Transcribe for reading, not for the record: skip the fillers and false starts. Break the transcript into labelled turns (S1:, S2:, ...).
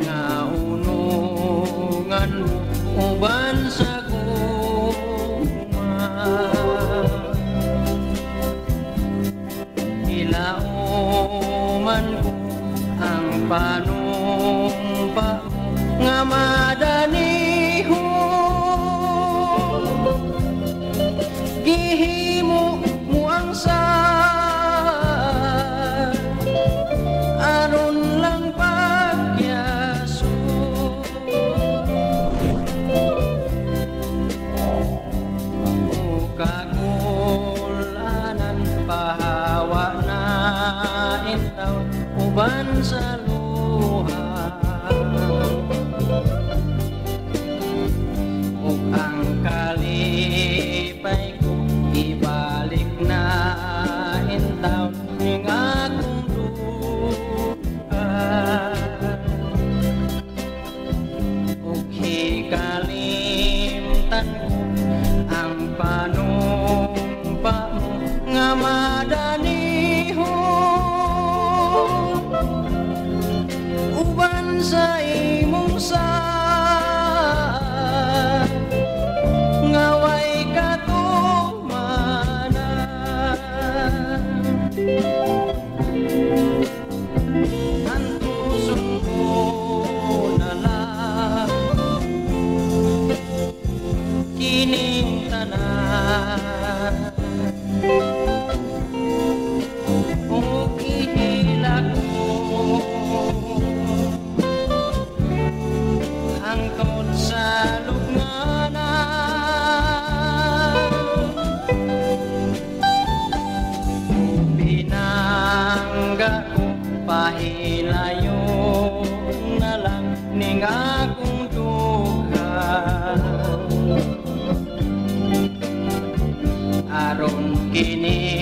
S1: nga unungan mo uban sa guma. Ilauman ko ang panumpa nga madanihon, gihimo mo ang aron lang pagyaso. Kagulanan pahawa na intaw uban sa luha, ug ang kalipay ko ibalik na intaw ning akong duha, ug hikalimtan ko ang panumpa mo nga madanihon uban sa imong nga way katumanan. Antuson ko na lang kining tanan, ug ihilak ko hangtod sa lugnanan. Binangga ko pahilayo na lang ning akong dughan, aron kini